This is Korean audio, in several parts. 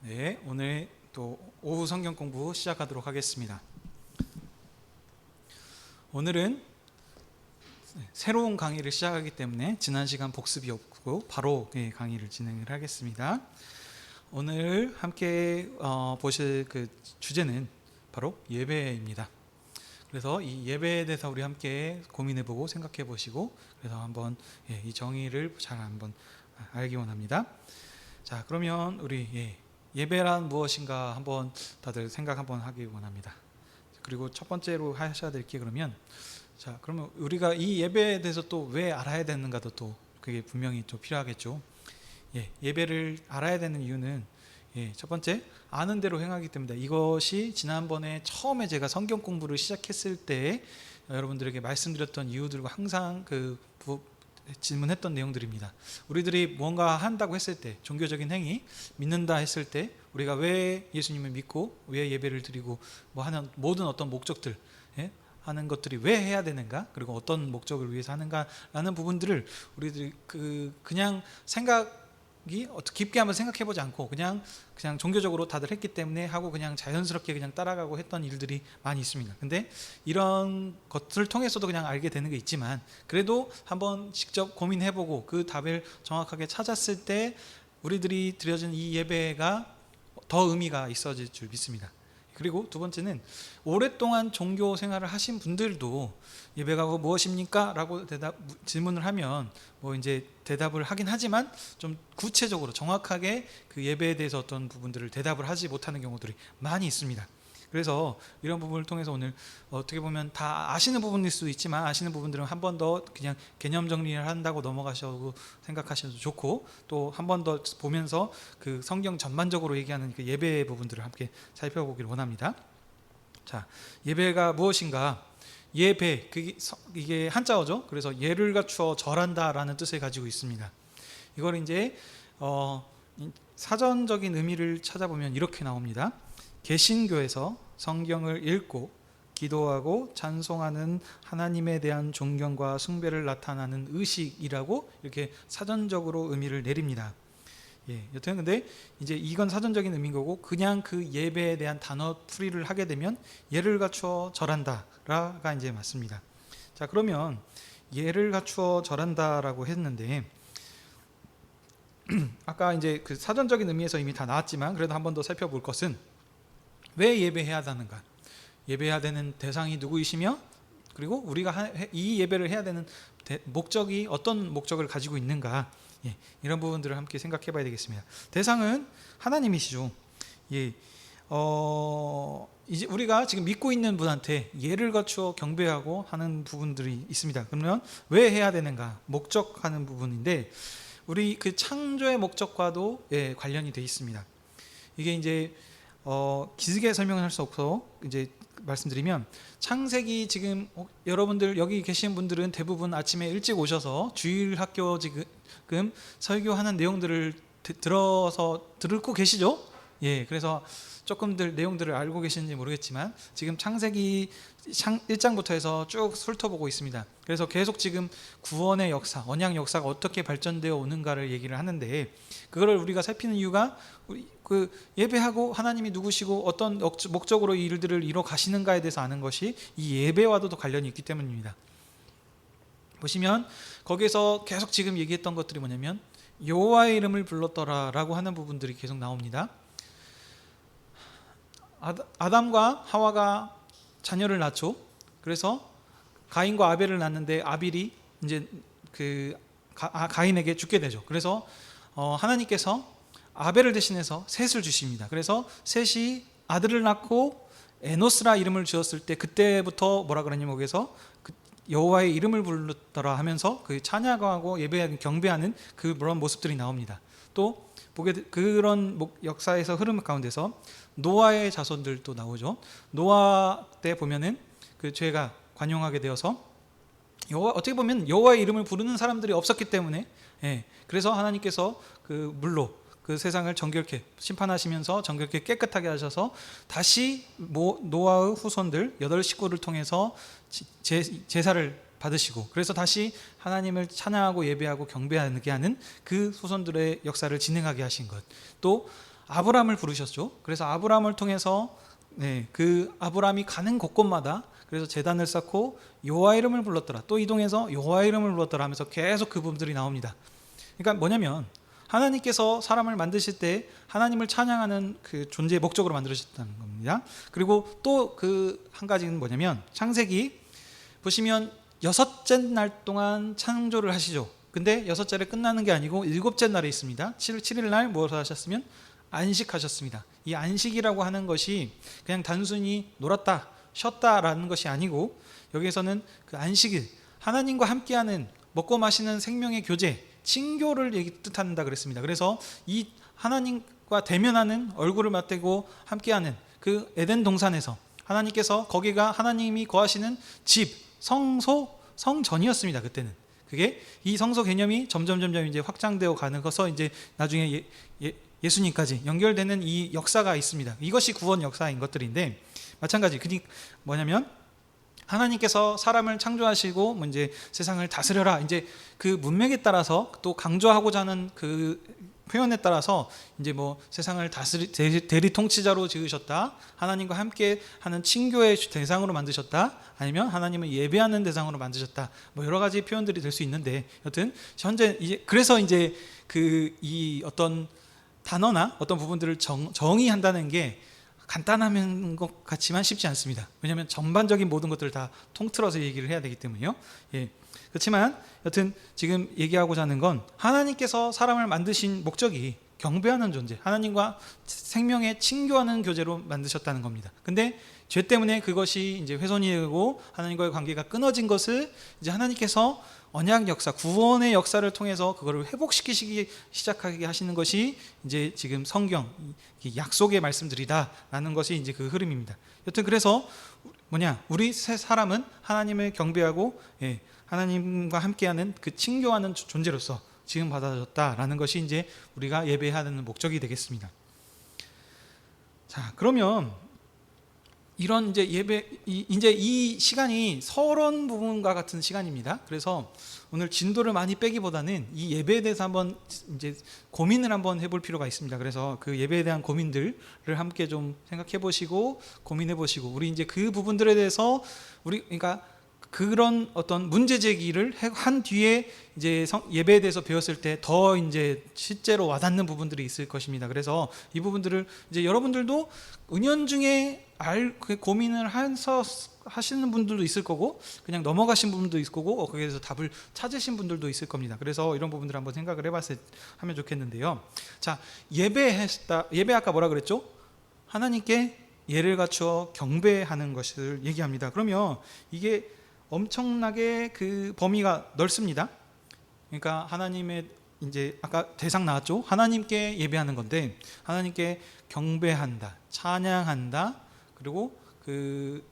네, 오늘 또 오후 성경 공부 시작하도록 하겠습니다. 오늘은 새로운 강의를 시작하기 때문에 지난 시간 복습이 없고 바로 강의를 진행을 하겠습니다. 오늘 함께 보실 그 주제는 바로 예배입니다. 그래서 이 예배에 대해서 우리 함께 고민해보고 생각해보시고 그래서 한번 이 정의를 잘 한번 알기 원합니다. 자, 그러면 우리 예배란 무엇인가 한번 다들 생각 한번 하기 원합니다. 그리고 첫 번째로 하셔야 될 게 그러면 자, 그러면 우리가 이 예배에 대해서 또 왜 알아야 되는가도 또 그게 분명히 또 필요하겠죠. 예배를 알아야 되는 이유는 첫 번째 아는 대로 행하기 때문에 이것이 지난번에 처음에 제가 성경 공부를 시작했을 때 여러분들에게 말씀드렸던 이유들과 항상 질문했던 내용들입니다. 우리들이 뭔가 한다고 했을 때 종교적인 행위 믿는다 했을 때 우리가 왜 예수님을 믿고 왜 예배를 드리고 뭐 하는 모든 어떤 목적들 하는 것들이 왜 해야 되는가 그리고 어떤 목적을 위해서 하는가라는 부분들을 우리들이 그냥 생각이 깊게 한번 생각해보지 않고 그냥 종교적으로 다들 했기 때문에 하고 그냥 자연스럽게 그냥 따라가고 했던 일들이 많이 있습니다. 근데 이런 것들을 통해서도 그냥 알게 되는 게 있지만 그래도 한번 직접 고민해보고 그 답을 정확하게 찾았을 때 우리들이 드려진 이 예배가 더 의미가 있어질 줄 믿습니다. 그리고 두 번째는 오랫동안 종교 생활을 하신 분들도 예배가 무엇입니까? 라고 질문을 하면 뭐 이제 대답을 하긴 하지만 좀 구체적으로 정확하게 그 예배에 대해서 어떤 부분들을 대답을 하지 못하는 경우들이 많이 있습니다. 그래서 이런 부분을 통해서 오늘 어떻게 보면 다 아시는 부분일 수도 있지만 아시는 부분들은 한 번 더 그냥 개념 정리를 한다고 넘어가셔도 생각하셔도 좋고 또 한 번 더 보면서 그 성경 전반적으로 얘기하는 그 예배의 부분들을 함께 살펴보기를 원합니다. 자, 예배가 무엇인가? 예배, 이게 한자어죠. 그래서 예를 갖추어 절한다라는 뜻을 가지고 있습니다. 이걸 이제 사전적인 의미를 찾아보면 이렇게 나옵니다. 개신교에서 성경을 읽고 기도하고 찬송하는 하나님에 대한 존경과 숭배를 나타나는 의식이라고 이렇게 사전적으로 의미를 내립니다. 여튼 근데 이제 이건 사전적인 의미인 거고 그냥 그 예배에 대한 단어 풀이를 하게 되면 예를 갖추어 절한다라가 이제 맞습니다. 자, 그러면 예를 갖추어 절한다라고 했는데 아까 이제 그 사전적인 의미에서 이미 다 나왔지만 그래도 한 번 더 살펴볼 것은 왜 예배해야 하는가? 예배해야 되는 대상이 누구이시며 그리고 우리가 이 예배를 해야 되는 목적이 어떤 목적을 가지고 있는가? 이런 부분들을 함께 생각해 봐야 되겠습니다. 대상은 하나님이시죠. 이제 우리가 지금 믿고 있는 분한테 예를 갖추어 경배하고 하는 부분들이 있습니다. 그러면 왜 해야 되는가? 목적하는 부분인데 우리 그 창조의 목적과도 관련이 되어 있습니다. 이게 이제 길게 설명을 할 수 없어 이제 말씀드리면 창세기 지금 여러분들 여기 계신 분들은 대부분 아침에 일찍 오셔서 주일학교 지금 설교하는 내용들을 듣고 계시죠? 그래서 조금들 내용들을 알고 계시는지 모르겠지만 지금 창세기 1장부터 해서 쭉 훑어보고 있습니다. 그래서 계속 지금 구원의 역사, 언약 역사가 어떻게 발전되어 오는가를 얘기를 하는데 그거를 우리가 살피는 이유가 우리 그 예배하고 하나님이 누구시고 어떤 목적으로 이 일들을 이뤄 가시는가에 대해서 아는 것이 이 예배와도 관련이 있기 때문입니다. 보시면 거기에서 계속 지금 얘기했던 것들이 뭐냐면 여호와의 이름을 불렀더라라고 하는 부분들이 계속 나옵니다. 아담과 하와가 자녀를 낳죠. 그래서 가인과 아벨을 낳는데 아벨이 이제 가인에게 죽게 되죠. 그래서 하나님께서 아벨을 대신해서 셋을 주십니다. 그래서 셋이 아들을 낳고 에노스라 이름을 지었을 때 그때부터 뭐라 그러냐면 거기서 여호와의 이름을 불렀더라 하면서 그 찬양하고 예배하고 경배하는 그런 모습들이 나옵니다. 또 그런 역사에서 흐름 가운데서 노아의 자손들도 나오죠. 노아 때 보면은 그 죄가 관용하게 되어서 어떻게 보면 여호와의 이름을 부르는 사람들이 없었기 때문에 그래서 하나님께서 그 물로 그 세상을 정결케 심판하시면서 정결케 깨끗하게 하셔서 다시 노아의 후손들 8식구를 통해서 제사를 받으시고 그래서 다시 하나님을 찬양하고 예배하고 경배하게 하는 그 후손들의 역사를 진행하게 하신 것. 또 아브라함을 부르셨죠. 그래서 아브라함을 통해서 그 아브라함이 가는 곳곳마다 그래서 제단을 쌓고 여호와 이름을 불렀더라. 또 이동해서 여호와 이름을 불렀더라 하면서 계속 그 부분들이 나옵니다. 그러니까 뭐냐면 하나님께서 사람을 만드실 때 하나님을 찬양하는 그 존재의 목적으로 만들으셨다는 겁니다. 그리고 또 그 한 가지는 뭐냐면 창세기 보시면 6째 날 동안 창조를 하시죠. 근데 6째를 끝나는 게 아니고 7째 날에 있습니다. 7일 날 무엇을 하셨으면 안식하셨습니다. 이 안식이라고 하는 것이 그냥 단순히 놀았다 쉬었다라는 것이 아니고 여기에서는 그 안식일 하나님과 함께하는 먹고 마시는 생명의 교제 친교를 뜻한다 그랬습니다. 그래서 이 하나님과 대면하는 얼굴을 맞대고 함께하는 그 에덴 동산에서 하나님께서 거기가 하나님이 거하시는 집 성소 성전이었습니다. 그때는 그게 이 성소 개념이 점점 이제 확장되어 가는 것서 이제 나중에 예수님까지 연결되는 이 역사가 있습니다. 이것이 구원 역사인 것들인데 마찬가지 뭐냐면 하나님께서 사람을 창조하시고 이제 세상을 다스려라 이제 그 문맥에 따라서 또 강조하고자 하는 그 표현에 따라서 이제 뭐 세상을 대리 통치자로 지으셨다, 하나님과 함께 하는 친교의 대상으로 만드셨다, 아니면 하나님을 예배하는 대상으로 만드셨다, 뭐 여러 가지 표현들이 될 수 있는데 여튼 현재 이제 그래서 이제 그 이 어떤 단어나 어떤 부분들을 정의한다는 게 간단한 것 같지만 쉽지 않습니다. 왜냐하면 전반적인 모든 것들을 다 통틀어서 얘기를 해야 되기 때문에요. 그렇지만 여튼 지금 얘기하고자 하는 건 하나님께서 사람을 만드신 목적이 경배하는 존재, 하나님과 생명에 친교하는 교제로 만드셨다는 겁니다. 근데 죄 때문에 그것이 이제 훼손이 되고 하나님과의 관계가 끊어진 것을 이제 하나님께서 언약 역사, 구원의 역사를 통해서 그거를 회복시키시기 시작하게 하시는 것이 이제 지금 성경 약속의 말씀들이다라는 것이 이제 그 흐름입니다. 여튼 그래서 우리 새 사람은 하나님을 경배하고 하나님과 함께하는 그 친교하는 존재로서 지금 받아졌다라는 것이 이제 우리가 예배하는 목적이 되겠습니다. 자, 그러면 이런 이제 이제 이 시간이 서론 부분과 같은 시간입니다. 그래서 오늘 진도를 많이 빼기보다는 이 예배에 대해서 한번 이제 고민을 한번 해볼 필요가 있습니다. 그래서 그 예배에 대한 고민들을 함께 좀 생각해 보시고 고민해 보시고 우리 이제 그 부분들에 대해서 그러니까 그런 어떤 문제 제기를 한 뒤에 이제 예배에 대해서 배웠을 때 더 이제 실제로 와닿는 부분들이 있을 것입니다. 그래서 이 부분들을 이제 여러분들도 은연중에 고민을 하시는 분들도 있을 거고 그냥 넘어가신 분들도 있을 거고 거기에서 답을 찾으신 분들도 있을 겁니다. 그래서 이런 부분들을 한번 생각을 하면 좋겠는데요. 자, 예배 아까 뭐라 그랬죠? 하나님께 예를 갖추어 경배하는 것을 얘기합니다. 그러면 이게 엄청나게 그 범위가 넓습니다. 그러니까 하나님의 이제 아까 대상 나왔죠. 하나님께 예배하는 건데 하나님께 경배한다, 찬양한다, 그리고 그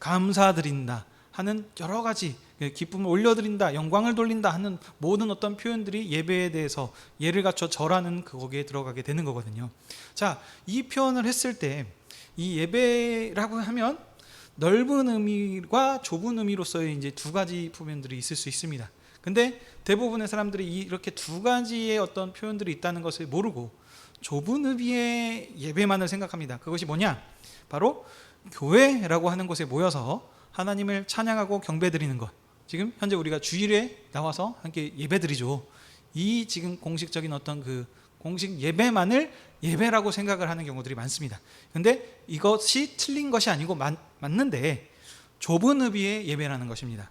감사드린다 하는 여러 가지 기쁨을 올려드린다, 영광을 돌린다 하는 모든 어떤 표현들이 예배에 대해서 예를 갖춰 절하는 거기에 들어가게 되는 거거든요. 자, 이 표현을 했을 때 이 예배라고 하면 넓은 의미와 좁은 의미로서의 이제 두 가지 표현들이 있을 수 있습니다. 근데 대부분의 사람들이 이렇게 두 가지의 어떤 표현들이 있다는 것을 모르고 좁은 의미의 예배만을 생각합니다. 그것이 뭐냐? 바로 교회라고 하는 곳에 모여서 하나님을 찬양하고 경배드리는 것. 지금 현재 우리가 주일에 나와서 함께 예배드리죠. 이 지금 공식적인 어떤 그 공식 예배만을 예배라고 생각을 하는 경우들이 많습니다. 근데 이것이 틀린 것이 아니고 맞는데 좁은 의미의 예배라는 것입니다.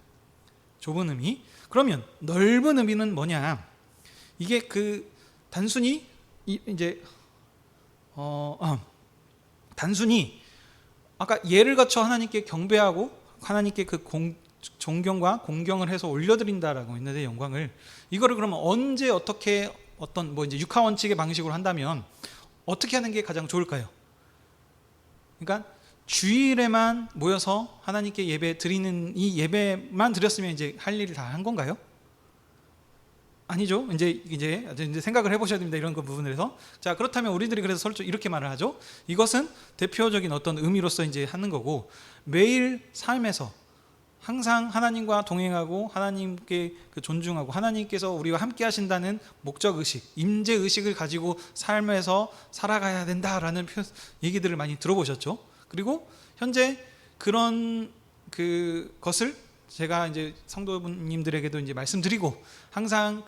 좁은 의미. 그러면 넓은 의미는 뭐냐? 이게 그 단순히 단순히 아까 예를 갖춰 하나님께 경배하고 하나님께 그 존경과 공경을 해서 올려드린다라고 했는데 영광을 이거를 그러면 언제 어떻게 어떤 뭐 이제 육하 원칙의 방식으로 한다면 어떻게 하는 게 가장 좋을까요? 그러니까 주일에만 모여서 하나님께 예배 드리는 이 예배만 드렸으면 이제 할 일을 다 한 건가요? 아니죠. 이제 생각을 해보셔야 됩니다. 이런 부분에서. 자, 그렇다면 우리들이 그래서 솔직히 이렇게 말을 하죠. 이것은 대표적인 어떤 의미로서 이제 하는 거고 매일 삶에서 항상 하나님과 동행하고 하나님께 존중하고 하나님께서 우리와 함께 하신다는 목적 의식, 임재 의식을 가지고 삶에서 살아가야 된다라는 얘기들을 많이 들어보셨죠. 그리고 현재 그런 것을 제가 이제 성도님들에게도 이제 말씀드리고, 항상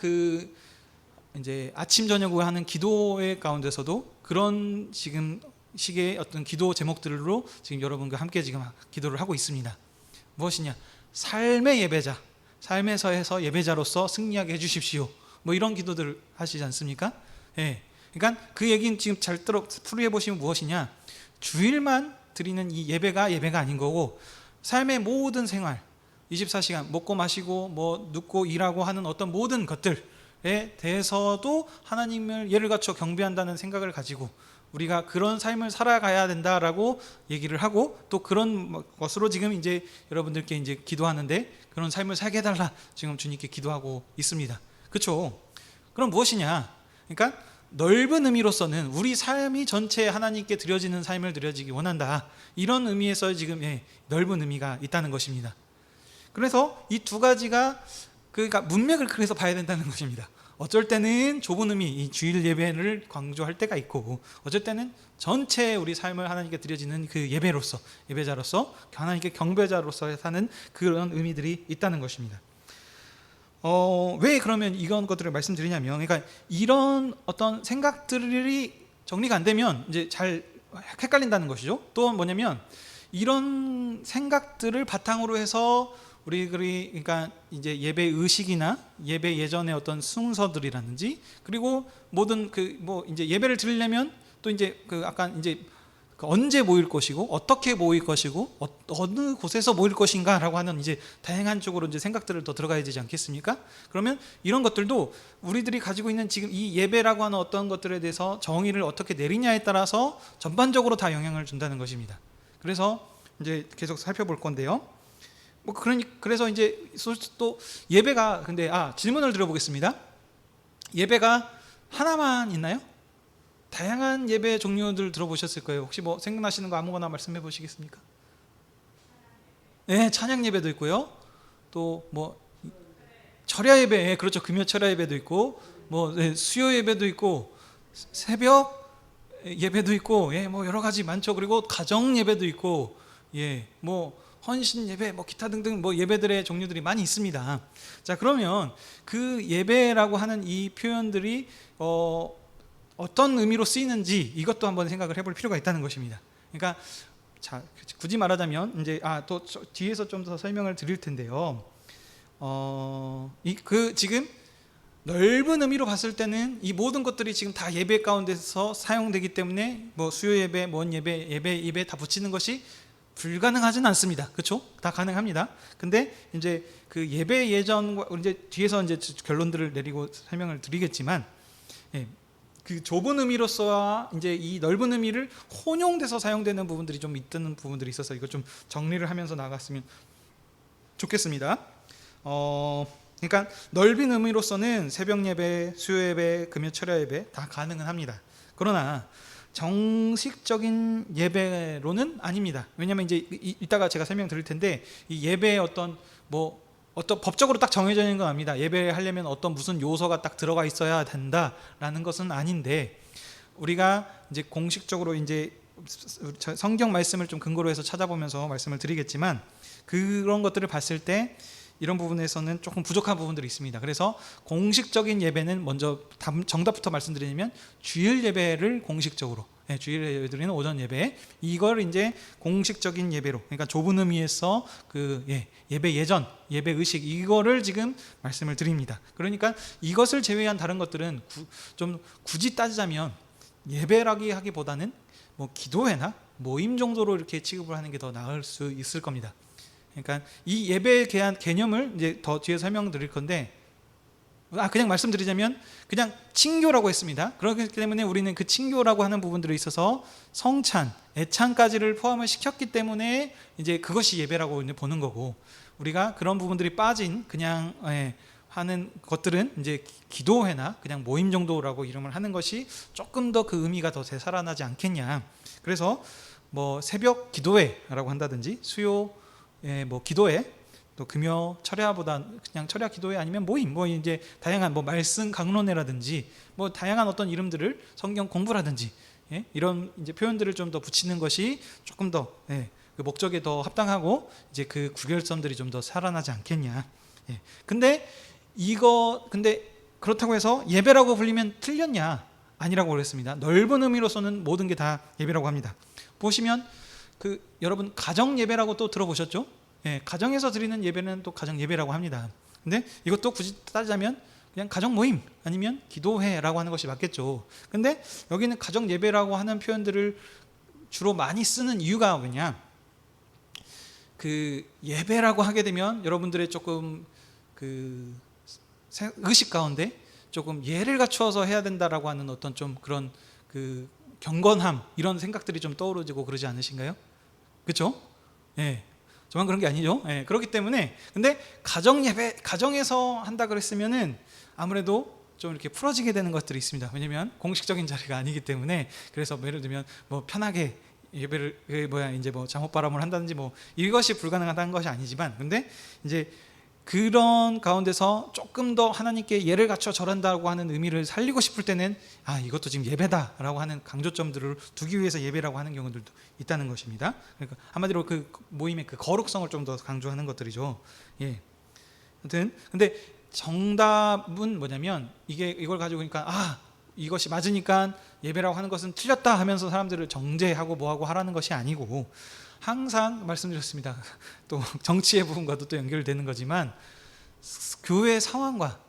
이제 아침 저녁으로 하는 기도회 가운데서도 그런 지금 식의 어떤 기도 제목들로 지금 여러분과 함께 지금 기도를 하고 있습니다. 무엇이냐? 삶의 예배자, 삶에서에서 예배자로서 승리하게 해주십시오. 뭐 이런 기도들 하시지 않습니까? 예. 그러니까 그 얘기는 지금 잘 풀이해 보시면 무엇이냐? 주일만 드리는 이 예배가 아닌 거고, 삶의 모든 생활, 24시간 먹고 마시고 뭐 눕고 일하고 하는 어떤 모든 것들에 대해서도 하나님을 예를 갖춰 경배한다는 생각을 가지고 우리가 그런 삶을 살아가야 된다라고 얘기를 하고, 또 그런 것으로 지금 이제 여러분들께 이제 기도하는데, 그런 삶을 살게 해달라 지금 주님께 기도하고 있습니다. 그렇죠? 그럼 무엇이냐? 그러니까 넓은 의미로서는 우리 삶이 전체 하나님께 드려지는 삶을 드려지기 원한다, 이런 의미에서 지금 넓은 의미가 있다는 것입니다. 그래서 이 두 가지가 그러니까 문맥을 그래서 봐야 된다는 것입니다. 어쩔 때는 좁은 의미, 이 주일 예배를 강조할 때가 있고, 어쩔 때는 전체 우리 삶을 하나님께 드려지는 그 예배로서, 예배자로서 하나님께 경배자로서 사는 그런 의미들이 있다는 것입니다. 왜 그러면 이런 것들을 말씀드리냐면, 그러니까 이런 어떤 생각들이 정리가 안 되면 이제 잘 헷갈린다는 것이죠. 또 뭐냐면, 이런 생각들을 바탕으로 해서 그러니까 이제 예배 의식이나 예배 예전의 어떤 순서들이라든지, 그리고 모든 이제 예배를 드리려면 또 이제 약간 이제 언제 모일 것이고 어떻게 모일 것이고 어느 곳에서 모일 것인가라고 하는 이제 다양한 쪽으로 이제 생각들을 더 들어가야 되지 않겠습니까? 그러면 이런 것들도 우리들이 가지고 있는 지금 이 예배라고 하는 어떤 것들에 대해서 정의를 어떻게 내리냐에 따라서 전반적으로 다 영향을 준다는 것입니다. 그래서 이제 계속 살펴볼 건데요. 그래서 이제 또 예배가, 근데 질문을 드려보겠습니다. 예배가 하나만 있나요? 다양한 예배 종류들 들어보셨을 거예요. 혹시 뭐 생각나시는 거 아무거나 말씀해 보시겠습니까? 네, 찬양 예배도 있고요. 또 뭐 철야 예배, 그렇죠. 금요 철야 예배도 있고, 수요 예배도 있고, 새벽 예배도 있고, 뭐 여러 가지 많죠. 그리고 가정 예배도 있고, 헌신 예배, 기타 등등 예배들의 종류들이 많이 있습니다. 자, 그러면 그 예배라고 하는 이 표현들이 어떤 의미로 쓰이는지 이것도 한번 생각을 해볼 필요가 있다는 것입니다. 그러니까 자, 굳이 말하자면 이제 또 뒤에서 좀 더 설명을 드릴 텐데요. 지금 넓은 의미로 봤을 때는 이 모든 것들이 지금 다 예배 가운데서 사용되기 때문에 수요 예배, 뭔 예배, 예배 다 붙이는 것이 불가능하진 않습니다. 그렇죠? 다 가능합니다. 근데 이제 그 예배 예전과 이제 뒤에서 이제 결론들을 내리고 설명을 드리겠지만, 그 좁은 의미로서와 이제 이 넓은 의미를 혼용돼서 사용되는 부분들이 좀 있는 부분들이 있어서 이걸 좀 정리를 하면서 나갔으면 좋겠습니다. 그러니까 넓은 의미로서는 새벽 예배, 수요 예배, 금요 철야 예배 다 가능은 합니다. 그러나 정식적인 예배로는 아닙니다. 왜냐하면 이제 이따가 제가 설명드릴 텐데, 이 예배의 어떤 법적으로 딱 정해져 있는 건 아닙니다. 예배하려면 무슨 요소가 딱 들어가 있어야 된다라는 것은 아닌데, 우리가 이제 공식적으로 이제 성경 말씀을 좀 근거로 해서 찾아보면서 말씀을 드리겠지만, 그런 것들을 봤을 때 이런 부분에서는 조금 부족한 부분들이 있습니다. 그래서 공식적인 예배는 먼저 정답부터 말씀드리면, 주일 예배를 공식적으로, 주일 예배 드리는 오전 예배, 이걸 이제 공식적인 예배로, 그러니까 좁은 의미에서 예배 예전, 예배 의식, 이거를 지금 말씀을 드립니다. 그러니까 이것을 제외한 다른 것들은 좀 굳이 따지자면 예배라기 하기보다는 기도회나 모임 정도로 이렇게 취급을 하는 게 더 나을 수 있을 겁니다. 그러니까 이 예배에 대한 개념을 이제 더 뒤에 설명드릴 건데, 그냥 말씀드리자면 그냥 칭교라고 했습니다. 그렇기 때문에 우리는 그 칭교라고 하는 부분들에 있어서 성찬, 애찬까지를 포함을 시켰기 때문에 이제 그것이 예배라고 이제 보는 거고, 우리가 그런 부분들이 빠진 그냥 하는 것들은 이제 기도회나 그냥 모임 정도라고 이름을 하는 것이 조금 더 그 의미가 더 되살아나지 않겠냐. 그래서 새벽 기도회라고 한다든지 수요 기도회, 또 금요 철야보다 그냥 철야 기도회 아니면 모임, 뭐 이제 다양한 뭐 말씀 강론회라든지 뭐 다양한 어떤 이름들을 성경 공부라든지 이런 이제 표현들을 좀 더 붙이는 것이 조금 더 그 목적에 더 합당하고 이제 그 구별점들이 좀 더 살아나지 않겠냐. 근데 그렇다고 해서 예배라고 불리면 틀렸냐? 아니라고 그랬습니다. 넓은 의미로서는 모든 게 다 예배라고 합니다. 보시면 여러분 가정 예배라고 또 들어보셨죠? 가정에서 드리는 예배는 또 가정 예배라고 합니다. 근데 이것도 굳이 따지자면 그냥 가정 모임 아니면 기도회라고 하는 것이 맞겠죠. 근데 여기는 가정 예배라고 하는 표현들을 주로 많이 쓰는 이유가 뭐냐? 예배라고 하게 되면 여러분들의 조금 의식 가운데 조금 예를 갖추어서 해야 된다라고 하는 어떤 좀 그런 경건함 이런 생각들이 좀 떠오르고 그러지 않으신가요? 그렇죠? 저만 그런 게 아니죠. 그렇기 때문에 근데 가정 예배 가정에서 한다 그랬으면은 아무래도 좀 이렇게 풀어지게 되는 것들이 있습니다. 왜냐하면 공식적인 자리가 아니기 때문에. 그래서 예를 들면 뭐 편하게 예배를 이제 뭐 잠옷바람을 한다든지 뭐 이것이 불가능하다는 것이 아니지만, 근데 이제 그런 가운데서 조금 더 하나님께 예를 갖춰 절한다고 하는 의미를 살리고 싶을 때는 이것도 지금 예배다라고 하는 강조점들을 두기 위해서 예배라고 하는 경우들도 있다는 것입니다. 그러니까 한마디로 그 모임의 그 거룩성을 좀 더 강조하는 것들이죠. 아무튼 근데 정답은 뭐냐면 이걸 가지고 그러니까 이것이 맞으니까 예배라고 하는 것은 틀렸다 하면서 사람들을 정죄하고 뭐하고 하라는 것이 아니고, 항상 말씀드렸습니다. 또 정치의 부분과도 또 연결되는 거지만 교회 상황과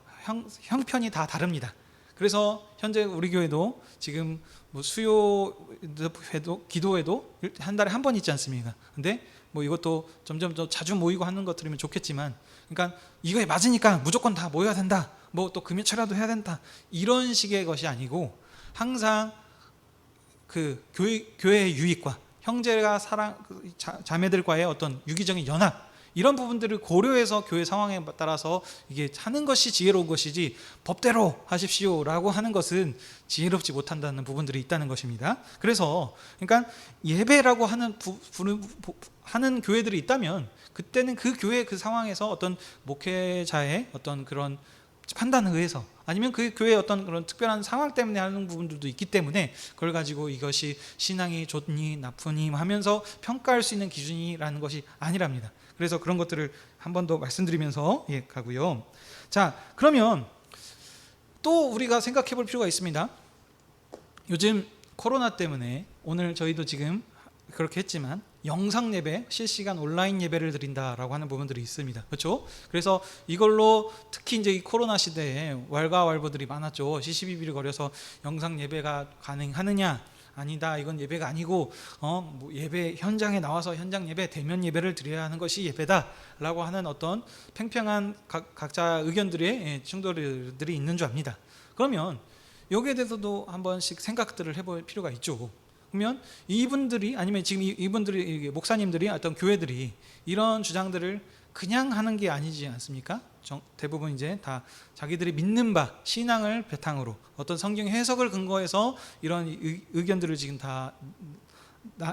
형편이 다 다릅니다. 그래서 현재 우리 교회도 지금 뭐 수요회도 기도회도 한 달에 한 번 있지 않습니까? 근데 뭐 이것도 점점 더 자주 모이고 하는 것들이면 좋겠지만, 그러니까 이거에 맞으니까 무조건 다 모여야 된다, 뭐 또 금요철야도 해야 된다, 이런 식의 것이 아니고 항상 교회의 유익과 형제가 자매들과의 어떤 유기적인 연합, 이런 부분들을 고려해서 교회 상황에 따라서 이게 하는 것이 지혜로운 것이지 법대로 하십시오라고 하는 것은 지혜롭지 못한다는 부분들이 있다는 것입니다. 그래서 그러니까 예배라고 하는 교회들이 있다면 그때는 그 교회 그 상황에서 어떤 목회자의 어떤 그런 판단에 의해서 아니면 그 교회의 어떤 그런 특별한 상황 때문에 하는 부분들도 있기 때문에 그걸 가지고 이것이 신앙이 좋니 나쁘니 하면서 평가할 수 있는 기준이라는 것이 아니랍니다. 그래서 그런 것들을 한 번 더 말씀드리면서 가고요. 자, 그러면 또 우리가 생각해 볼 필요가 있습니다. 요즘 코로나 때문에 오늘 저희도 지금 그렇게 했지만 영상 예배, 실시간 온라인 예배를 드린다라고 하는 부분들이 있습니다. 그렇죠? 그래서 이걸로 특히 이제 이 코로나 시대에 왈가왈부들이 많았죠. 시시비비를 거려서 영상 예배가 가능하느냐? 아니다, 이건 예배가 아니고 뭐 예배 현장에 나와서 현장 예배, 대면 예배를 드려야 하는 것이 예배다라고 하는 어떤 팽팽한 각자 의견들의 충돌들이 있는 줄 압니다. 그러면 여기에 대해서도 한 번씩 생각들을 해볼 필요가 있죠. 그러면 이분들이 아니면 지금 이분들이 목사님들이 어떤 교회들이 이런 주장들을 그냥 하는 게 아니지 않습니까? 대부분 이제 다 자기들이 믿는 바 신앙을 바탕으로 어떤 성경 해석을 근거해서 이런 의견들을 지금 다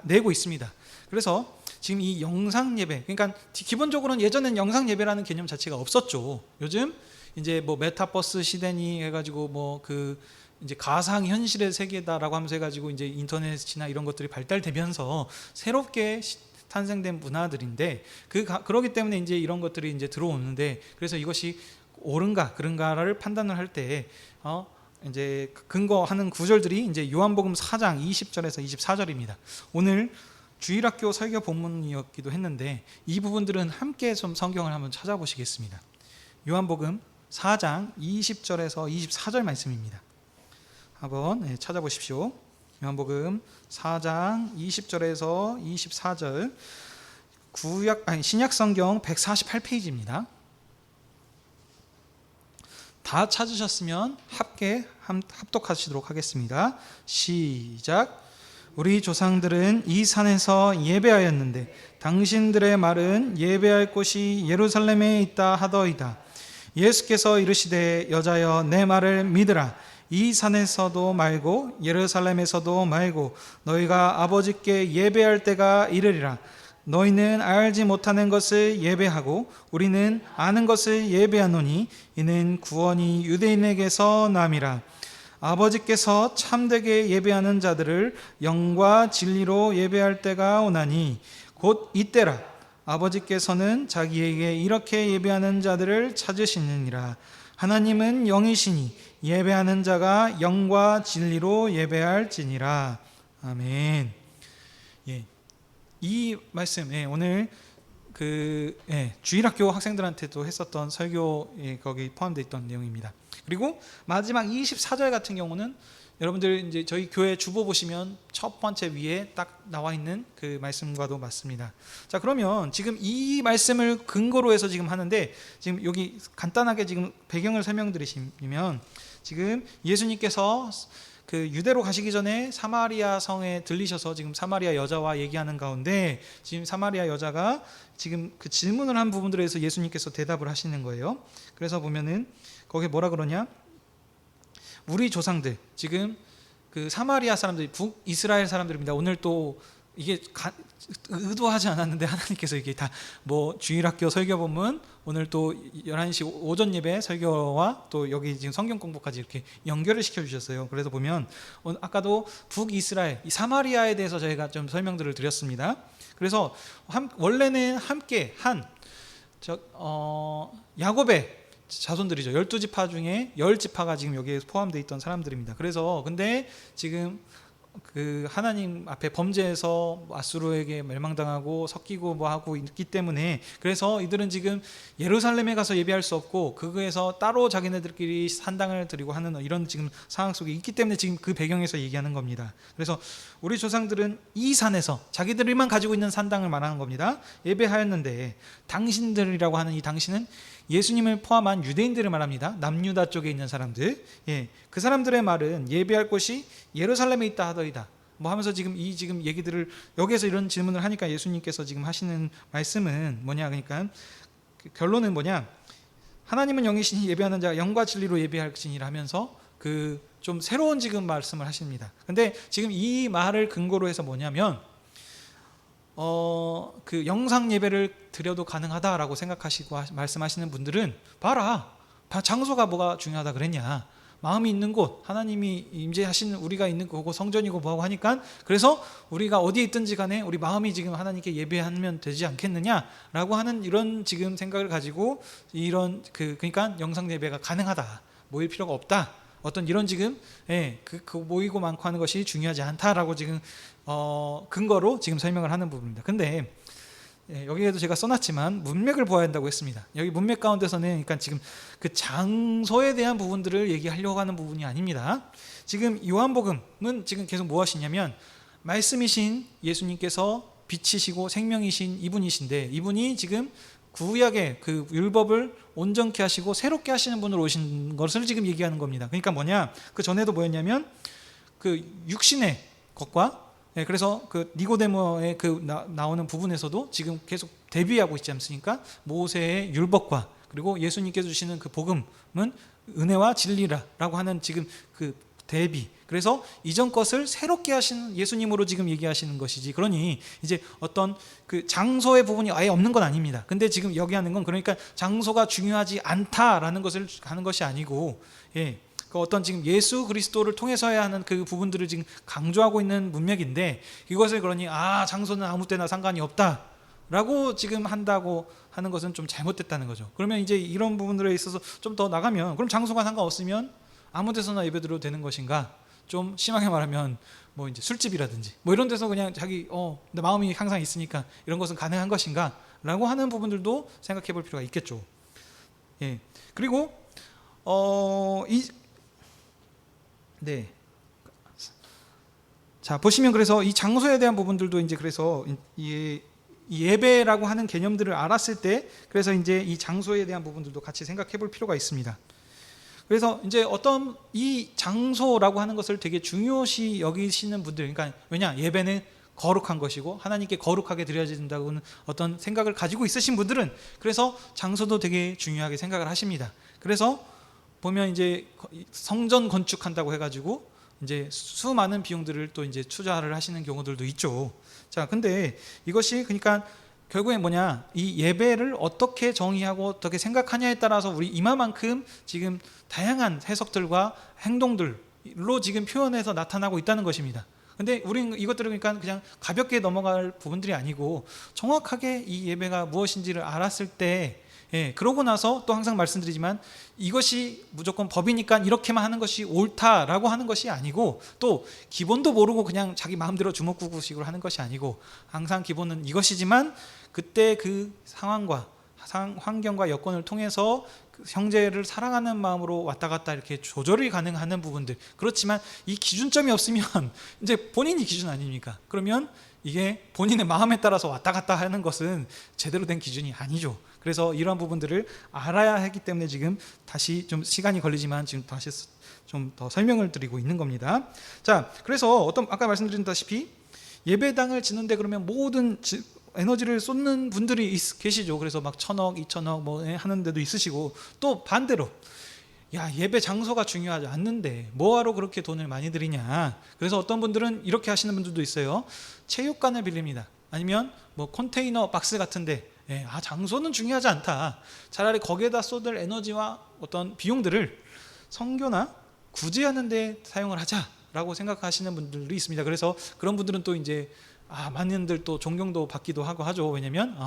내고 있습니다. 그래서 지금 이 영상 예배, 그러니까 기본적으로는 예전엔 영상 예배라는 개념 자체가 없었죠. 요즘 이제 뭐 메타버스 시대니 해가지고 뭐 이제 가상 현실의 세계다라고 하면서 해가지고 이제 인터넷이나 이런 것들이 발달되면서 새롭게 탄생된 문화들인데 그러기 때문에 이제 이런 것들이 이제 들어오는데, 그래서 이것이 옳은가 그른가를 판단을 할 때 이제 근거하는 구절들이 이제 요한복음 4장 20절에서 24절입니다. 오늘 주일학교 설교 본문이었기도 했는데 이 부분들은 함께 좀 성경을 한번 찾아보시겠습니다. 요한복음 4장 20절에서 24절 말씀입니다. 한번 찾아보십시오. 요한복음 4장 20절에서 24절, 신약성경 148페이지입니다. 다 찾으셨으면 합독하시도록 하겠습니다. 시작. 우리 조상들은 이 산에서 예배하였는데 당신들의 말은 예배할 곳이 예루살렘에 있다 하더이다. 예수께서 이르시되 여자여 내 말을 믿으라. 이 산에서도 말고 예루살렘에서도 말고 너희가 아버지께 예배할 때가 이르리라. 너희는 알지 못하는 것을 예배하고 우리는 아는 것을 예배하노니 이는 구원이 유대인에게서 남이라. 아버지께서 참되게 예배하는 자들을 영과 진리로 예배할 때가 오나니 곧 이때라. 아버지께서는 자기에게 이렇게 예배하는 자들을 찾으시느니라. 하나님은 영이시니 예배하는 자가 영과 진리로 예배할지니라. 아멘. 예. 이 말씀, 오늘 주일학교 학생들한테도 했었던 설교, 거기 포함되어 있던 내용입니다. 그리고 마지막 24절 같은 경우는 여러분들 이제 저희 교회 주보 보시면 첫 번째 위에 딱 나와 있는 그 말씀과도 맞습니다. 자, 그러면 지금 이 말씀을 근거로 해서 지금 하는데, 지금 여기 간단하게 지금 배경을 설명드리시면, 지금 예수님께서 그 유대로 가시기 전에 사마리아 성에 들리셔서 지금 사마리아 여자와 얘기하는 가운데, 지금 사마리아 여자가 지금 그 질문을 한 부분들에 대해서 예수님께서 대답을 하시는 거예요. 그래서 보면은 거기에 뭐라 그러냐? 우리 조상들, 지금 그 사마리아 사람들이 북이스라엘 사람들입니다. 오늘 또 이게 의도하지 않았는데 하나님께서 이게 다 뭐 주일학교 설교 본문, 오늘 또 11시 오전 예배 설교와 또 여기 지금 성경 공부까지 이렇게 연결을 시켜 주셨어요. 그래서 보면 아까도 북이스라엘, 이 사마리아에 대해서 저희가 좀 설명들을 드렸습니다. 그래서 원래는 함께 한 야곱의 자손들이죠. 12지파 중에 10지파가 지금 여기에 포함되어 있던 사람들입니다. 그래서 근데 지금 그 하나님 앞에 범죄해서 아수르에게 멸망당하고 섞이고 뭐 하고 있기 때문에, 그래서 이들은 지금 예루살렘에 가서 예배할 수 없고 그거에서 따로 자기네들끼리 산당을 드리고 하는 이런 지금 상황 속에 있기 때문에 지금 그 배경에서 얘기하는 겁니다. 그래서 우리 조상들은 이 산에서 자기들만 가지고 있는 산당을 말하는 겁니다. 예배하였는데, 당신들이라고 하는 이 당신은 예수님을 포함한 유대인들을 말합니다. 남유다 쪽에 있는 사람들, 그 사람들의 말은 예배할 곳이 예루살렘에 있다 하더이다 뭐 하면서 지금 이 얘기들을 여기에서 이런 질문을 하니까 예수님께서 지금 하시는 말씀은 뭐냐, 그러니까 결론은 뭐냐, 하나님은 영이시니 예배하는 자가 영과 진리로 예배할지니라 하면서 그 좀 새로운 지금 말씀을 하십니다. 근데 지금 이 말을 근거로 해서 뭐냐면 그 영상 예배를 드려도 가능하다라고 생각하시고 말씀하시는 분들은 봐라, 장소가 뭐가 중요하다 그랬냐, 마음이 있는 곳, 하나님이 임재하시는 우리가 있는 거고 성전이고 뭐하고 하니까, 그래서 우리가 어디에 있든지 간에 우리 마음이 지금 하나님께 예배하면 되지 않겠느냐라고 하는 이런 지금 생각을 가지고 이런 그러니까 영상 예배가 가능하다, 모일 필요가 없다, 어떤 이런 지금 그 모이고 많고 하는 것이 중요하지 않다라고 지금 근거로 지금 설명을 하는 부분입니다. 근데 여기에도 제가 써놨지만 문맥을 보아야 한다고 했습니다. 여기 문맥 가운데서는 그러니까 지금 그 장소에 대한 부분들을 얘기하려고 하는 부분이 아닙니다. 지금 요한복음은 지금 계속 뭐 하시냐면, 말씀이신 예수님께서 빛이시고 생명이신 이분이신데, 이분이 지금 구약의 그 율법을 온전케 하시고 새롭게 하시는 분으로 오신 것을 지금 얘기하는 겁니다. 그러니까 뭐냐, 그 전에도 뭐였냐면 그 육신의 것과, 그래서 그 니고데모의 나오는 부분에서도 지금 계속 대비하고 있지 않습니까? 모세의 율법과 그리고 예수님께서 주시는 그 복음은 은혜와 진리라라고 하는 지금 그 대비. 그래서 이전 것을 새롭게 하시는 예수님으로 지금 얘기하시는 것이지, 그러니 이제 어떤 그 장소의 부분이 아예 없는 건 아닙니다. 근데 지금 여기 하는 건 그러니까 장소가 중요하지 않다라는 것을 하는 것이 아니고, 그 어떤 지금 예수 그리스도를 통해서 해야 하는 그 부분들을 지금 강조하고 있는 문맥인데, 이것을 그러니 장소는 아무 때나 상관이 없다라고 지금 한다고 하는 것은 좀 잘못됐다는 거죠. 그러면 이제 이런 부분들에 있어서 좀 더 나가면, 그럼 장소가 상관없으면 아무 데서나 예배드려도 되는 것인가? 좀 심하게 말하면 뭐 이제 술집이라든지 뭐 이런 데서 그냥 자기 내 마음이 항상 있으니까 이런 것은 가능한 것인가? 라고 하는 부분들도 생각해 볼 필요가 있겠죠. 그리고 자, 보시면 그래서 이 장소에 대한 부분들도 이제 그래서 이 예배라고 하는 개념들을 알았을 때, 그래서 이제 이 장소에 대한 부분들도 같이 생각해 볼 필요가 있습니다. 그래서 이제 어떤 이 장소라고 하는 것을 되게 중요시 여기시는 분들, 그러니까 왜냐, 예배는 거룩한 것이고 하나님께 거룩하게 드려야 된다고는 어떤 생각을 가지고 있으신 분들은 그래서 장소도 되게 중요하게 생각을 하십니다. 그래서 보면 이제 성전 건축한다고 해가지고 이제 수많은 비용들을 또 이제 투자를 하시는 경우들도 있죠. 자, 근데 이것이 그러니까 결국에 뭐냐, 이 예배를 어떻게 정의하고 어떻게 생각하냐에 따라서 우리 이마만큼 지금 다양한 해석들과 행동들로 지금 표현해서 나타나고 있다는 것입니다. 근데 우리는 이것들을 그러니까 그냥 가볍게 넘어갈 부분들이 아니고 정확하게 이 예배가 무엇인지를 알았을 때, 그러고 나서 또 항상 말씀드리지만 이것이 무조건 법이니까 이렇게만 하는 것이 옳다라고 하는 것이 아니고, 또 기본도 모르고 그냥 자기 마음대로 주먹구구식으로 하는 것이 아니고, 항상 기본은 이것이지만 그때 그 상황과 환경과 여건을 통해서 그 형제를 사랑하는 마음으로 왔다 갔다 이렇게 조절이 가능한 부분들. 그렇지만 이 기준점이 없으면 이제 본인이 기준 아닙니까? 그러면 이게 본인의 마음에 따라서 왔다 갔다 하는 것은 제대로 된 기준이 아니죠. 그래서 이러한 부분들을 알아야 하기 때문에 지금 다시 좀 시간이 걸리지만 지금 다시 좀 더 설명을 드리고 있는 겁니다. 자, 그래서 아까 말씀드렸다시피 예배당을 짓는데 그러면 모든 에너지를 쏟는 분들이 계시죠. 그래서 막 1,000억, 2,000억 뭐 하는 데도 있으시고, 또 반대로 야, 예배 장소가 중요하지 않는데 뭐하러 그렇게 돈을 많이 들이냐. 그래서 어떤 분들은 이렇게 하시는 분들도 있어요. 체육관을 빌립니다. 아니면 뭐 컨테이너 박스 같은데, 장소는 중요하지 않다, 차라리 거기에다 쏟을 에너지와 어떤 비용들을 선교나 구제하는 데 사용을 하자라고 생각하시는 분들도 있습니다. 그래서 그런 분들은 또 이제 많은들 또 존경도 받기도 하고 하죠. 왜냐면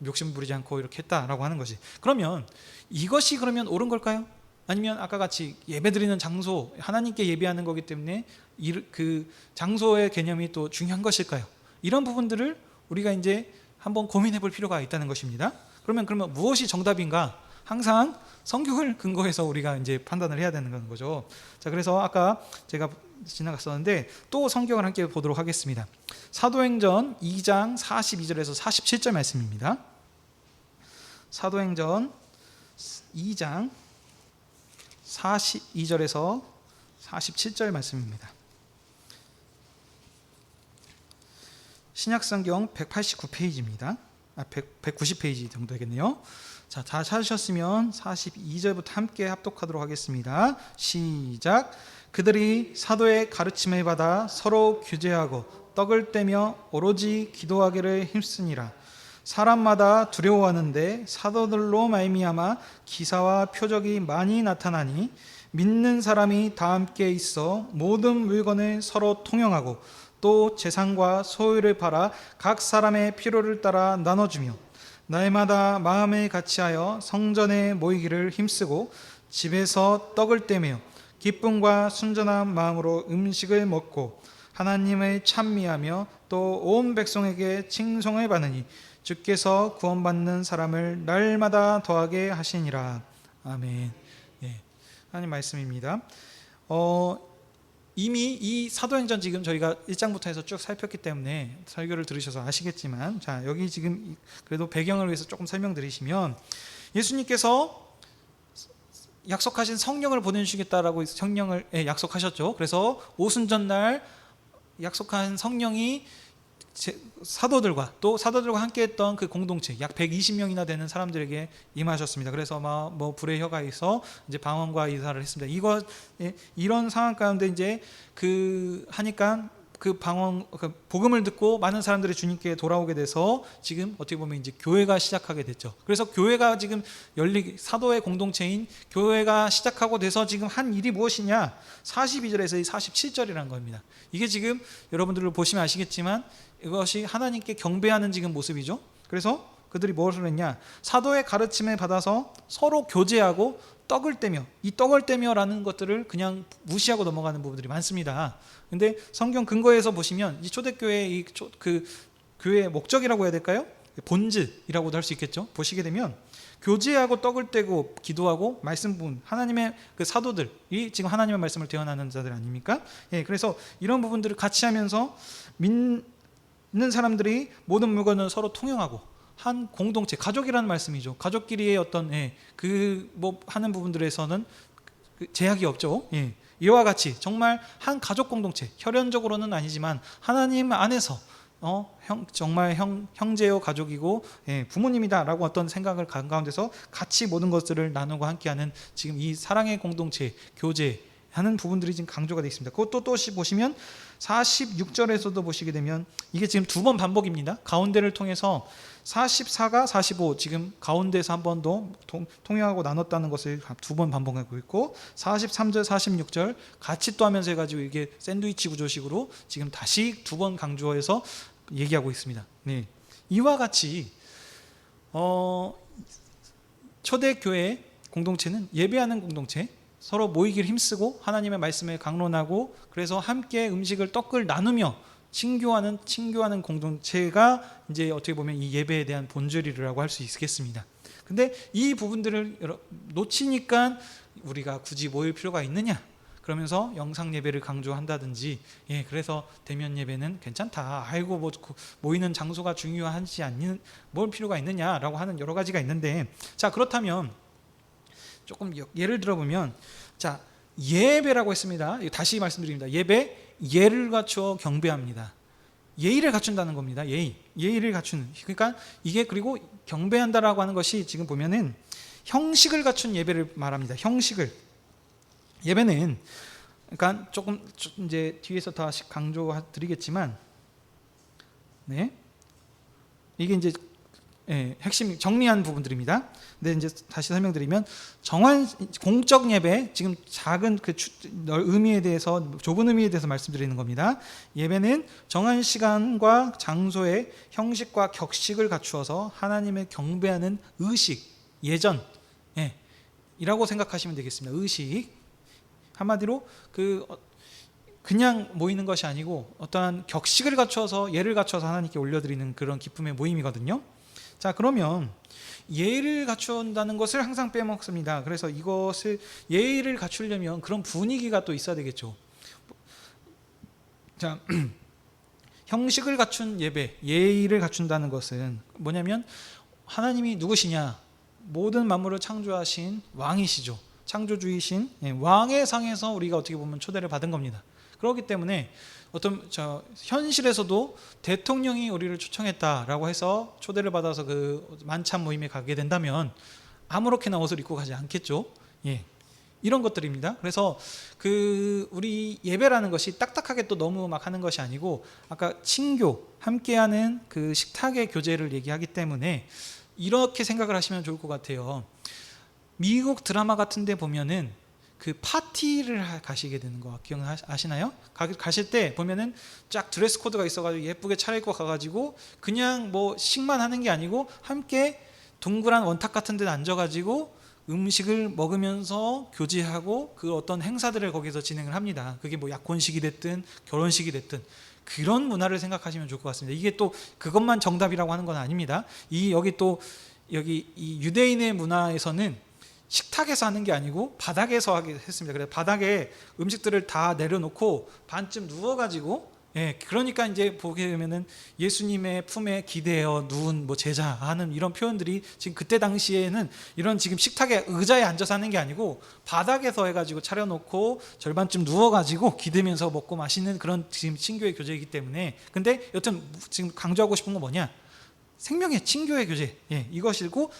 욕심 부리지 않고 이렇게 했다라고 하는 것이. 그러면 이것이 그러면 옳은 걸까요? 아니면 아까 같이 예배드리는 장소, 하나님께 예배하는 거기 때문에 그 장소의 개념이 또 중요한 것일까요? 이런 부분들을 우리가 이제 한번 고민해 볼 필요가 있다는 것입니다. 그러면 무엇이 정답인가? 항상 성경을 근거해서 우리가 이제 판단을 해야 되는 거죠. 자, 그래서 아까 제가 지나갔었는데 또 성경을 함께 보도록 하겠습니다. 사도행전 2장 42절에서 47절 말씀입니다. 사도행전 2장 42절에서 47절 말씀입니다. 신약성경 189페이지입니다. 190페이지 정도 되겠네요. 자, 다 찾으셨으면 42절부터 함께 합독하도록 하겠습니다. 시작. 그들이 사도의 가르침을 받아 서로 규제하고 떡을 떼며 오로지 기도하기를 힘쓰니라. 사람마다 두려워하는데 사도들로 말미암아 기사와 표적이 많이 나타나니 믿는 사람이 다 함께 있어 모든 물건을 서로 통용하고 또 재산과 소유를 팔아 각 사람의 필요를 따라 나눠주며 날마다 마음을 같이하여 성전에 모이기를 힘쓰고 집에서 떡을 떼며 기쁨과 순전한 마음으로 음식을 먹고 하나님을 찬미하며 또 온 백성에게 칭송을 받으니 주께서 구원받는 사람을 날마다 더하게 하시니라. 아멘. 하나님 말씀입니다. 이미 이 사도행전 지금 저희가 1장부터 해서 쭉 살폈기 때문에 설교를 들으셔서 아시겠지만, 자, 여기 지금 그래도 배경을 위해서 조금 설명드리시면, 예수님께서 약속하신 성령을 보내주시겠다라고 성령을 약속하셨죠. 그래서 오순절날 약속한 성령이 사도들과 또 사도들과 함께했던 그 공동체 약 120명이나 되는 사람들에게 임하셨습니다. 그래서 뭐 불의 혀가에서 이제 방언과 이사를 했습니다. 이런 상황 가운데 이제 하니까 그 복음을 듣고 많은 사람들이 주님께 돌아오게 돼서 지금 어떻게 보면 이제 교회가 시작하게 됐죠. 그래서 교회가 지금 사도의 공동체인 교회가 시작하고 돼서 지금 한 일이 무엇이냐? 42절에서 47절이라는 겁니다. 이게 지금 여러분들을 보시면 아시겠지만 이것이 하나님께 경배하는 지금 모습이죠. 그래서 그들이 무엇을 했냐? 사도의 가르침을 받아서 서로 교제하고 떡을 떼며, 이 떡을 떼며라는 것들을 그냥 무시하고 넘어가는 부분들이 많습니다. 근데 성경 근거에서 보시면 이 초대교회의 그 교회의 목적이라고 해야 될까요? 본질이라고도 할 수 있겠죠. 보시게 되면 교제하고 떡을 떼고 기도하고 말씀 부분, 하나님의 그 사도들이 지금 하나님의 말씀을 대언하는 자들 아닙니까? 그래서 이런 부분들을 같이 하면서 믿는 사람들이 모든 물건을 서로 통용하고 한 공동체, 가족이라는 말씀이죠. 가족끼리의 어떤 하는 부분들에서는 제약이 없죠. 이와 같이 정말 한 가족 공동체, 혈연적으로는 아니지만 하나님 안에서 정말 형제요 가족이고 부모님이다라고 어떤 생각을 가운데서 같이 모든 것들을 나누고 함께하는 지금 이 사랑의 공동체, 교제, 하는 부분들이 지금 강조가 되어 있습니다. 그것도 또 보시면 46절에서도 보시게 되면 이게 지금 두 번 반복입니다. 가운데를 통해서 44가 45 지금 가운데에서 한 번 더 통용하고 나눴다는 것을 두 번 반복하고 있고 43절 46절 같이 또 하면서 해가지고 이게 샌드위치 구조식으로 지금 다시 두 번 강조해서 얘기하고 있습니다. 네. 이와 같이 초대교회 공동체는 예배하는 공동체, 서로 모이기를 힘쓰고 하나님의 말씀을 강론하고 그래서 함께 음식을 떡을 나누며 친교하는 공동체가 이제 어떻게 보면 이 예배에 대한 본질이라고 할 수 있겠습니다. 근데 이 부분들을 놓치니까 우리가 굳이 모일 필요가 있느냐? 그러면서 영상 예배를 강조한다든지, 그래서 대면 예배는 괜찮다. 아이고 뭐 모이는 장소가 중요하지 않는 뭘 필요가 있느냐라고 하는 여러 가지가 있는데, 자 그렇다면 조금 예를 들어보면, 자 예배라고 했습니다. 다시 말씀드립니다. 예배 예를 갖추어 경배합니다. 예의를 갖춘다는 겁니다. 예의를 갖추는. 그러니까 이게 그리고 경배한다라고 하는 것이 지금 보면은 형식을 갖춘 예배를 말합니다. 형식을. 예배는 그러니까 조금 이제 뒤에서 다시 강조드리겠지만, 네 이게 이제 핵심 정리한 부분들입니다. 근데 이제 다시 설명드리면 공적 예배, 지금 작은 그 의미에 대해서, 좁은 의미에 대해서 말씀드리는 겁니다. 예배는 정한 시간과 장소의 형식과 격식을 갖추어서 하나님을 경배하는 의식, 예전, 이라고 생각하시면 되겠습니다. 의식. 한마디로 그냥 모이는 것이 아니고 어떠한 격식을 갖춰서, 예를 갖춰서 하나님께 올려드리는 그런 기쁨의 모임이거든요. 자 그러면 예의를 갖춘다는 것을 항상 빼먹습니다. 그래서 이것을 예의를 갖추려면 그런 분위기가 또 있어야 되겠죠. 자 형식을 갖춘 예배, 예의를 갖춘다는 것은 뭐냐면 하나님이 누구시냐? 모든 만물을 창조하신 왕이시죠. 창조주이신 왕의 상에서 우리가 어떻게 보면 초대를 받은 겁니다. 그렇기 때문에 현실에서도 대통령이 우리를 초청했다라고 해서 초대를 받아서 그 만찬 모임에 가게 된다면 아무렇게나 옷을 입고 가지 않겠죠. 이런 것들입니다. 그래서 우리 예배라는 것이 딱딱하게 또 너무 막 하는 것이 아니고, 아까 친교, 함께하는 그 식탁의 교제를 얘기하기 때문에 이렇게 생각을 하시면 좋을 것 같아요. 미국 드라마 같은 데 보면은 그 파티를 가시게 되는 거 기억하시나요? 가실 때 보면은 쫙 드레스 코드가 있어가지고 예쁘게 차려입고 가가지고 그냥 뭐 식만 하는 게 아니고 함께 둥그란 원탁 같은 데 앉아가지고 음식을 먹으면서 교제하고 그 어떤 행사들을 거기서 진행을 합니다. 그게 뭐 약혼식이 됐든 결혼식이 됐든 그런 문화를 생각하시면 좋을 것 같습니다. 이게 또 그것만 정답이라고 하는 건 아닙니다. 여기 이 유대인의 문화에서는 식탁에서 하는 게 아니고 바닥에서 하게 했습니다. 그래서 바닥에 음식들을 다 내려놓고 반쯤 누워가지고, 그러니까 이제 보게 되면은 예수님의 품에 기대어 누운 뭐 제자 하는 이런 표현들이 지금 그때 당시에는 이런 지금 식탁에 의자에 앉아서 하는 게 아니고 바닥에서 해가지고 차려놓고 절반쯤 누워가지고 기대면서 먹고 마시는 그런 지금 친교의 교제이기 때문에, 근데 여튼 지금 강조하고 싶은 건 뭐냐? 생명의 친교의 교제, 이것이고,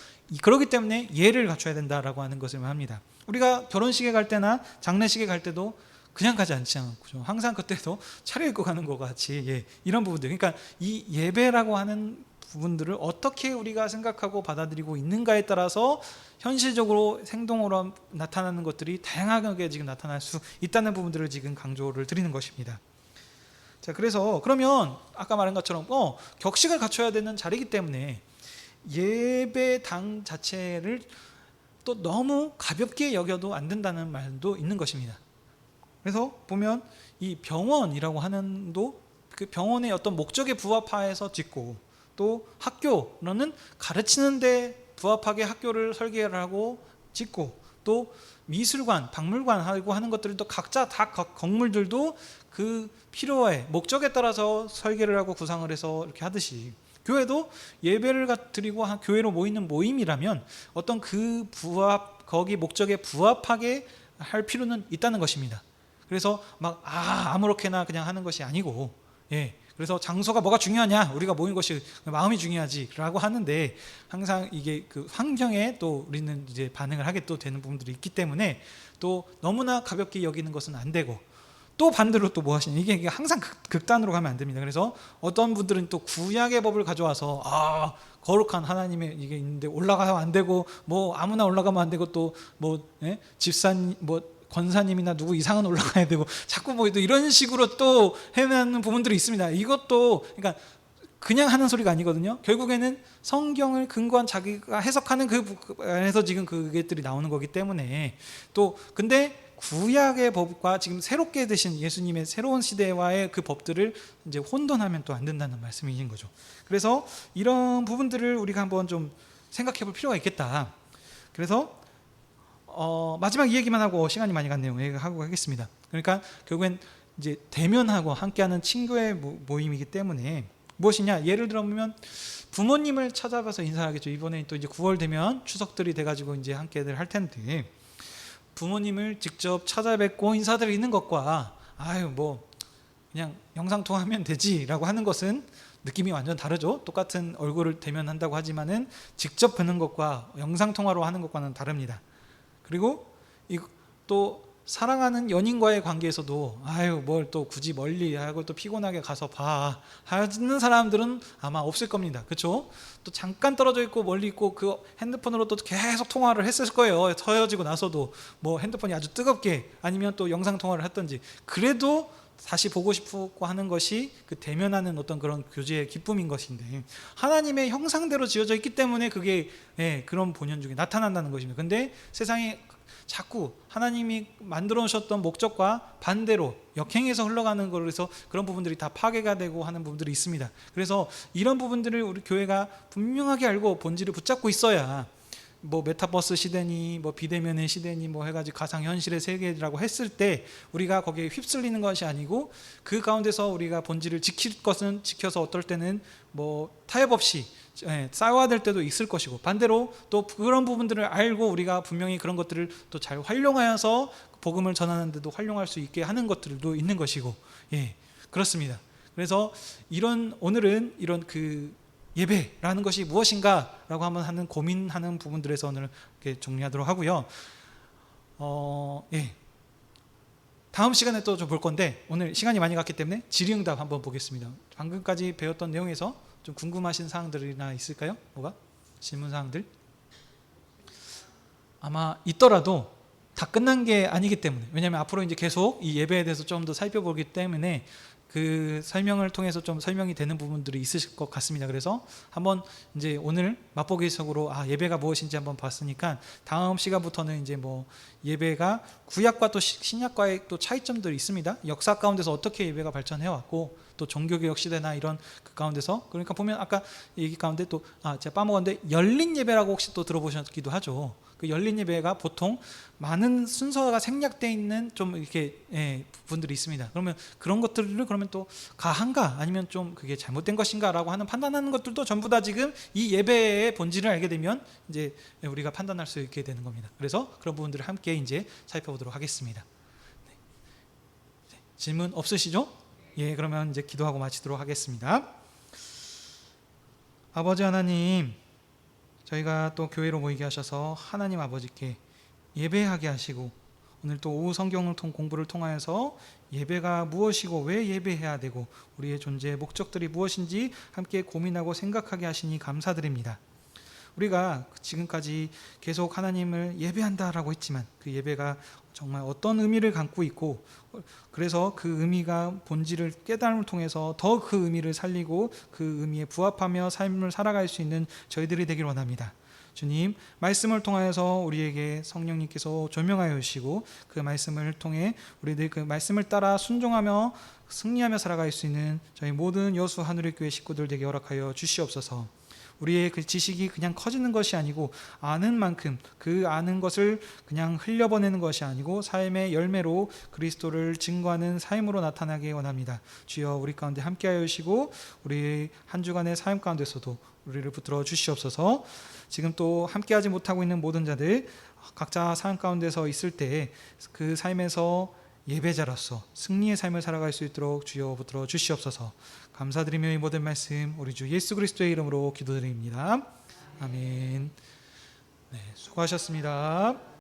그렇기 때문에 예를 갖춰야 된다라고 하는 것을 합니다. 우리가 결혼식에 갈 때나 장례식에 갈 때도 그냥 가지 않지 않고 항상 그때도 차려입고 가는 것 같이, 이런 부분들, 그러니까 이 예배라고 하는 부분들을 어떻게 우리가 생각하고 받아들이고 있는가에 따라서 현실적으로 생동으로 나타나는 것들이 다양하게 지금 나타날 수 있다는 부분들을 지금 강조를 드리는 것입니다. 자, 그래서 그러면 아까 말한 것처럼 격식을 갖춰야 되는 자리이기 때문에 예배당 자체를 또 너무 가볍게 여겨도 안 된다는 말도 있는 것입니다. 그래서 보면 이 병원이라고 하는도 그 병원의 어떤 목적에 부합해서 짓고, 또 학교는 가르치는 데 부합하게 학교를 설계를 하고 짓고, 또 미술관, 박물관 하고 하는 것들도 각자 다 건물들도 그 필요에 목적에 따라서 설계를 하고 구상을 해서 이렇게 하듯이, 교회도 예배를 드리고 교회로 모이는 모임이라면 어떤 거기 목적에 부합하게 할 필요는 있다는 것입니다. 그래서 막 아무렇게나 그냥 하는 것이 아니고, 그래서 장소가 뭐가 중요하냐? 우리가 모인 것이 마음이 중요하지라고 하는데 항상 이게 그 환경에 또 우리는 이제 반응을 하게 또 되는 부분들이 있기 때문에 또 너무나 가볍게 여기는 것은 안 되고 또 반대로 또 뭐 하시냐? 이게 항상 극단으로 가면 안 됩니다. 그래서 어떤 분들은 또 구약의 법을 가져와서 거룩한 하나님의 이게 있는데 올라가면 안 되고 뭐 아무나 올라가면 안 되고 또 뭐 집산 뭐 권사님이나 누구 이상은 올라가야 되고 자꾸 뭐 이런 식으로 또 헤매는 부분들이 있습니다. 이것도 그러니까 그냥 하는 소리가 아니거든요. 결국에는 성경을 근거한 자기가 해석하는 그 안에서 지금 그게들이 나오는 거기 때문에 또 근데 구약의 법과 지금 새롭게 되신 예수님의 새로운 시대와의 그 법들을 이제 혼돈하면 또 안 된다는 말씀이신 거죠. 그래서 이런 부분들을 우리가 한번 좀 생각해 볼 필요가 있겠다. 그래서 마지막 이 얘기만 하고 시간이 많이 갔네요. 하고 하겠습니다. 그러니까 결국엔 이제 대면하고 함께하는 친구의 모임이기 때문에 무엇이냐? 예를 들어보면 부모님을 찾아가서 인사하겠죠. 이번에 또 이제 9월 되면 추석들이 돼가지고 이제 함께들 할 텐데 부모님을 직접 찾아뵙고 인사드리는 것과 뭐 그냥 영상 통화하면 되지라고 하는 것은 느낌이 완전 다르죠. 똑같은 얼굴을 대면한다고 하지만은 직접 뵙는 것과 영상 통화로 하는 것과는 다릅니다. 그리고 또 사랑하는 연인과의 관계에서도 뭘 또 굳이 멀리 하고 또 피곤하게 가서 봐 하는 사람들은 아마 없을 겁니다. 그렇죠? 또 잠깐 떨어져 있고 멀리 있고 그 핸드폰으로 또 계속 통화를 했을 거예요. 헤어지고 나서도 뭐 핸드폰이 아주 뜨겁게 아니면 또 영상 통화를 했던지 그래도 다시 보고 싶고 하는 것이 그 대면하는 어떤 그런 교제의 기쁨인 것인데 하나님의 형상대로 지어져 있기 때문에 그게 그런 본연 중에 나타난다는 것입니다. 근데 세상에 자꾸 하나님이 만들어 놓으셨던 목적과 반대로 역행해서 흘러가는 거로 해서 그런 부분들이 다 파괴가 되고 하는 부분들이 있습니다. 그래서 이런 부분들을 우리 교회가 분명하게 알고 본질을 붙잡고 있어야 뭐 메타버스 시대니 뭐 비대면의 시대니 뭐 해가지고 가상현실의 세계라고 했을 때 우리가 거기에 휩쓸리는 것이 아니고 그 가운데서 우리가 본질을 지킬 것은 지켜서 어떨 때는 뭐 타협 없이 싸워야 될 때도 있을 것이고 반대로 또 그런 부분들을 알고 우리가 분명히 그런 것들을 또 잘 활용하여서 복음을 전하는 데도 활용할 수 있게 하는 것들도 있는 것이고 그렇습니다. 그래서 오늘은 이런 그 예배라는 것이 무엇인가라고 한번 하는 고민하는 부분들에서 오늘 이렇게 정리하도록 하고요. 다음 시간에 또 좀 볼 건데 오늘 시간이 많이 갔기 때문에 질의응답 한번 보겠습니다. 방금까지 배웠던 내용에서 좀 궁금하신 사항들이나 있을까요? 뭐가? 질문 사항들? 아마 있더라도 다 끝난 게 아니기 때문에 왜냐하면 앞으로 이제 계속 이 예배에 대해서 좀 더 살펴보기 때문에 그 설명을 통해서 좀 설명이 되는 부분들이 있으실 것 같습니다. 그래서 한번 이제 오늘 맛보기식으로 예배가 무엇인지 한번 봤으니까 다음 시간부터는 이제 뭐 예배가 구약과 또 신약과의 또 차이점들이 있습니다. 역사 가운데서 어떻게 예배가 발전해 왔고 또 종교개혁 시대나 이런 그 가운데서 그러니까 보면 아까 얘기 가운데 또 제가 빠먹었는데 열린 예배라고 혹시 또 들어보셨기도 하죠. 그 열린 예배가 보통 많은 순서가 생략되어 있는 좀 이렇게 부분들이 있습니다. 그러면 그런 것들을 그러면 또 가한가 아니면 좀 그게 잘못된 것인가라고 하는 판단하는 것들도 전부 다 지금 이 예배의 본질을 알게 되면 이제 우리가 판단할 수 있게 되는 겁니다. 그래서 그런 부분들을 함께 이제 살펴보도록 하겠습니다. 질문 없으시죠? 그러면 이제 기도하고 마치도록 하겠습니다. 아버지 하나님, 저희가 또 교회로 모이게 하셔서 하나님 아버지께 예배하게 하시고 오늘 또 오후 성경을 공부를 통하여서 예배가 무엇이고 왜 예배해야 되고 우리의 존재의 목적들이 무엇인지 함께 고민하고 생각하게 하시니 감사드립니다. 우리가 지금까지 계속 하나님을 예배한다라고 했지만 그 예배가 정말 어떤 의미를 갖고 있고 그래서 그 의미가 본질을 깨달음을 통해서 더 그 의미를 살리고 그 의미에 부합하며 삶을 살아갈 수 있는 저희들이 되길 원합니다. 주님, 말씀을 통하여서 우리에게 성령님께서 조명하여 주시고 그 말씀을 통해 우리들 그 말씀을 따라 순종하며 승리하며 살아갈 수 있는 저희 모든 여수 하늘의 교회 식구들 되게 허락하여 주시옵소서. 우리의 그 지식이 그냥 커지는 것이 아니고 아는 만큼 그 아는 것을 그냥 흘려보내는 것이 아니고 삶의 열매로 그리스도를 증거하는 삶으로 나타나게 원합니다. 주여 우리 가운데 함께하여 주시고 우리 한 주간의 삶 가운데서도 우리를 붙들어 주시옵소서. 지금 또 함께하지 못하고 있는 모든 자들 각자 삶 가운데서 있을 때 그 삶에서 예배자로서 승리의 삶을 살아갈 수 있도록 주여 붙들어 주시옵소서. 감사드리며 이 모든 말씀 우리 주 예수 그리스도의 이름으로 기도드립니다. 아멘. 네, 수고하셨습니다.